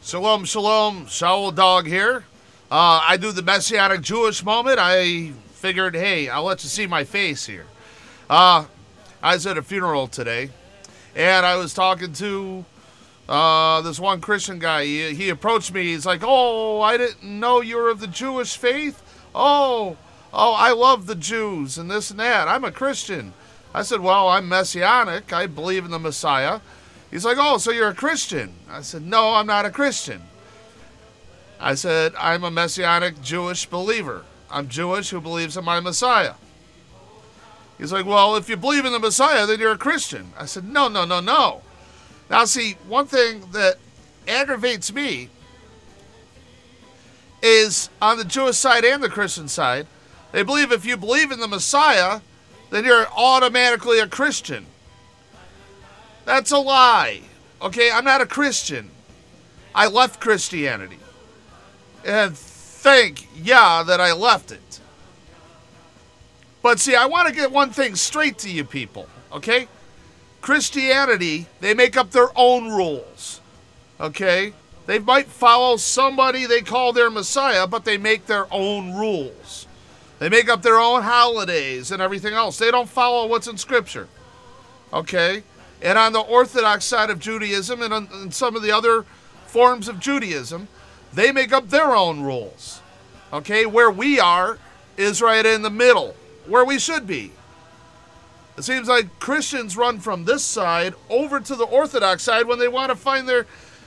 Shalom, shalom. Sha'ul Dag here. I do the Messianic Jewish moment. I figured, hey, I'll let you see my face here. I was at a funeral today, and I was talking to this one Christian guy. He approached me. He's like, oh, I didn't know you were of the Jewish faith. Oh, I love the Jews and this and that. I'm a Christian. I said, well, I'm Messianic. I believe in the Messiah. He's like, oh, so you're a Christian? I said, no, I'm not a Christian. I said, I'm a Messianic Jewish believer. I'm Jewish who believes in my Messiah. He's like, well, if you believe in the Messiah, then you're a Christian. I said, no. Now, see, one thing that aggravates me is on the Jewish side and the Christian side, they believe if you believe in the Messiah, then you're automatically a Christian. That's a lie. Okay, I'm not a Christian. I left Christianity. And thank Yah that I left it. But see, I want to get one thing straight to you people, okay? Christianity, they make up their own rules, okay? They might follow somebody they call their Messiah, but they make their own rules. They make up their own holidays and everything else. They don't follow what's in Scripture, okay? And on the Orthodox side of Judaism and on some of the other forms of Judaism, they make up their own rules. Okay, where we are is right in the middle, where we should be. It seems like Christians run from this side over to the Orthodox side when they want to find their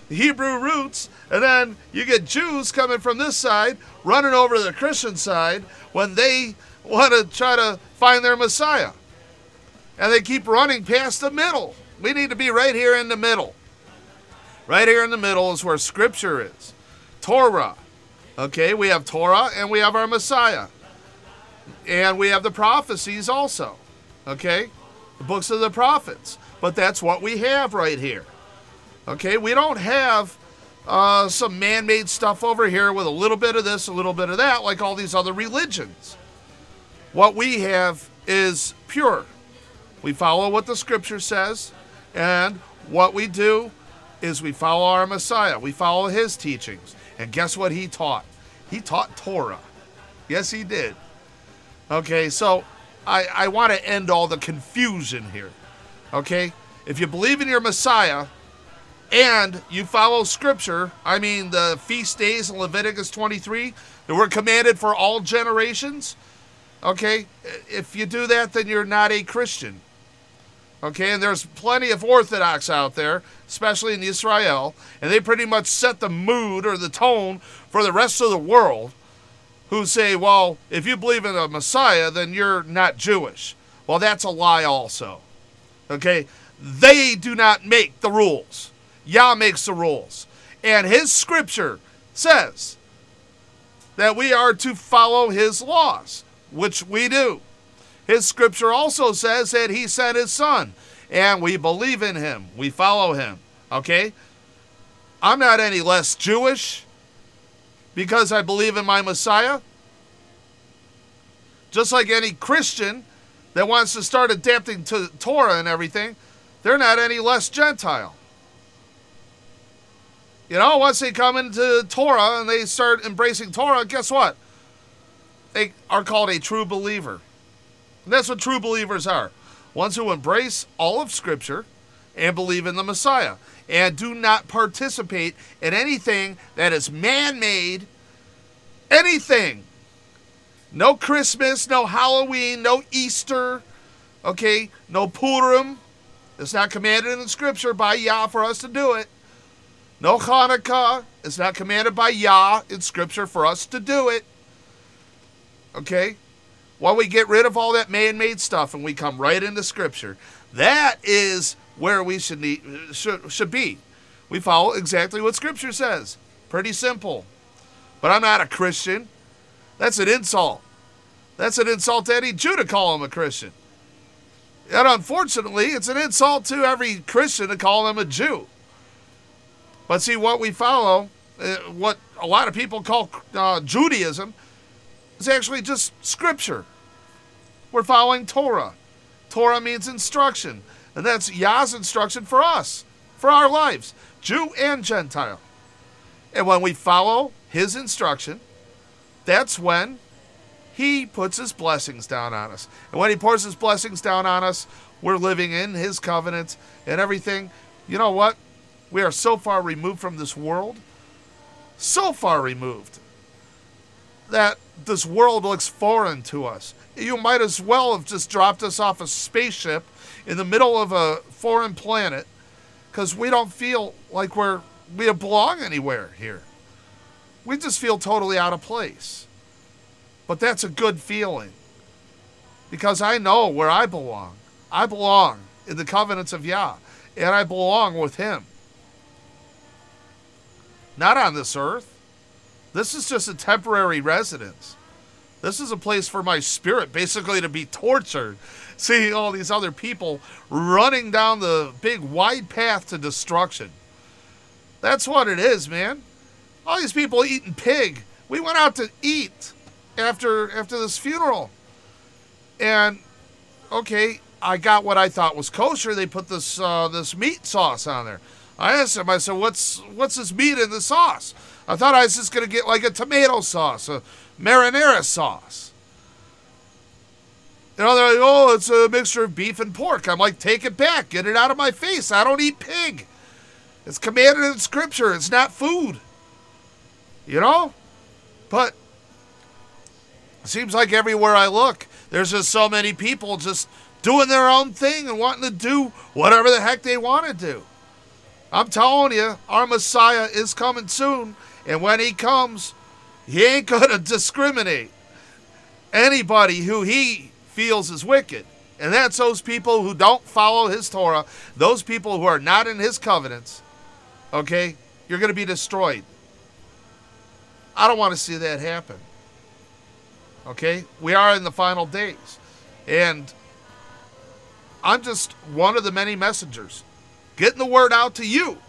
Hebrew roots, and then you get Jews coming from this side running over to the Christian side when they want to try to find their Messiah. And they keep running past the middle. We need to be right here in the middle. Right here in the middle is where Scripture is. Torah. Okay, we have Torah and we have our Messiah. And we have the prophecies also. Okay, the books of the prophets. But that's what we have right here. Okay, we don't have some man-made stuff over here with a little bit of this, a little bit of that, like all these other religions. What we have is pure. We follow what the Scripture says, and what we do is we follow our Messiah. We follow his teachings. And guess what he taught? He taught Torah. Yes, he did. Okay, so I want to end all the confusion here. Okay? If you believe in your Messiah and you follow Scripture, I mean the feast days in Leviticus 23 that were commanded for all generations, okay, if you do that, then you're not a Christian. Okay, and there's plenty of Orthodox out there, especially in Israel, and they pretty much set the mood or the tone for the rest of the world, who say, well, if you believe in a Messiah, then you're not Jewish. Well, that's a lie also. Okay, they do not make the rules. Yah makes the rules. And his Scripture says that we are to follow his laws, which we do. His Scripture also says that he sent his Son, and we believe in him. We follow him, okay? I'm not any less Jewish because I believe in my Messiah. Just like any Christian that wants to start adapting to Torah and everything, they're not any less Gentile. You know, once they come into Torah and they start embracing Torah, guess what? They are called a true believer. And that's what true believers are. Ones who embrace all of Scripture and believe in the Messiah. And do not participate in anything that is man-made. Anything. No Christmas, no Halloween, no Easter. Okay, no Purim. It's not commanded in Scripture by Yah for us to do it. No Hanukkah. It's not commanded by Yah in Scripture for us to do it. Okay? While we get rid of all that man-made stuff and we come right into Scripture, that is where we should be. We follow exactly what Scripture says. Pretty simple. But I'm not a Christian. That's an insult. That's an insult to any Jew to call him a Christian. And unfortunately, it's an insult to every Christian to call him a Jew. But see, what we follow, what a lot of people call Judaism, is actually just Scripture. We're following Torah. Torah means instruction. And that's Yah's instruction for us, for our lives, Jew and Gentile. And when we follow his instruction, that's when he puts his blessings down on us. And when he pours his blessings down on us, we're living in his covenant and everything. You know what? We are so far removed from this world, so far removed, that this world looks foreign to us. You might as well have just dropped us off a spaceship in the middle of a foreign planet, because we don't feel like we belong anywhere here. We just feel totally out of place. But that's a good feeling, because I know where I belong. I belong in the covenants of Yah, and I belong with him. Not on this earth. This is just a temporary residence. This is a place for my spirit basically to be tortured, seeing all these other people running down the big wide path to destruction. That's what it is, man. All these people eating pig. We went out to eat after this funeral. And, okay, I got what I thought was kosher. They put this meat sauce on there. I asked them, I said, what's this meat in the sauce? I thought I was just going to get like a tomato sauce, a marinara sauce. You know, they're like, oh, it's a mixture of beef and pork. I'm like, take it back. Get it out of my face. I don't eat pig. It's commanded in Scripture. It's not food. You know? But it seems like everywhere I look, there's just so many people just doing their own thing and wanting to do whatever the heck they want to do. I'm telling you, our Messiah is coming soon. And when he comes, he ain't going to discriminate anybody who he feels is wicked. And that's those people who don't follow his Torah, those people who are not in his covenants. Okay? You're going to be destroyed. I don't want to see that happen. Okay? We are in the final days. And I'm just one of the many messengers getting the word out to you,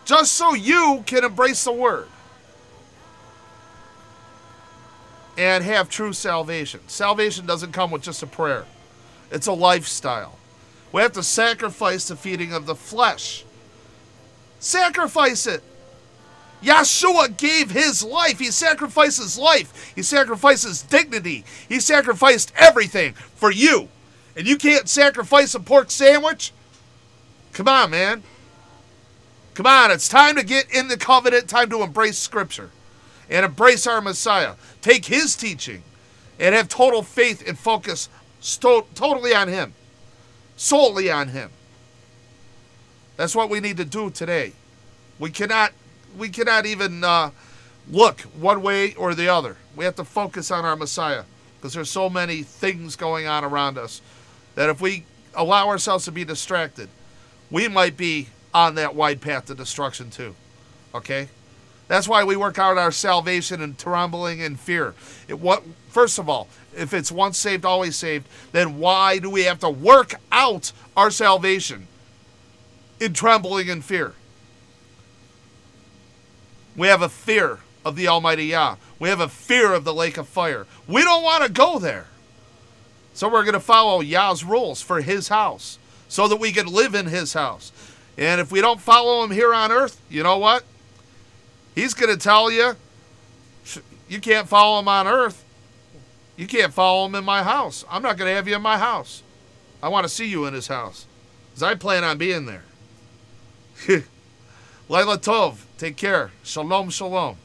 just so you can embrace the word and have true salvation. Salvation doesn't come with just a prayer. It's a lifestyle. We have to sacrifice the feeding of the flesh. Sacrifice it. Yeshua gave his life. He sacrificed his life. He sacrificed his dignity. He sacrificed everything for you. And you can't sacrifice a pork sandwich? Come on, man. Come on, it's time to get in the covenant, time to embrace Scripture and embrace our Messiah. Take his teaching and have total faith and focus totally on him, solely on him. That's what we need to do today. We cannot even look one way or the other. We have to focus on our Messiah, because there's so many things going on around us that if we allow ourselves to be distracted, we might be on that wide path to destruction too. Okay? That's why we work out our salvation in trembling and fear. First of all, if it's once saved, always saved, then why do we have to work out our salvation in trembling and fear? We have a fear of the Almighty Yah. We have a fear of the lake of fire. We don't want to go there. So we're going to follow Yah's rules for his house, so that we can live in his house. And if we don't follow him here on earth, you know what? He's going to tell you, you can't follow him on earth. You can't follow him in my house. I'm not going to have you in my house. I want to see you in his house, because I plan on being there. Laila Tov. Take care. Shalom, shalom.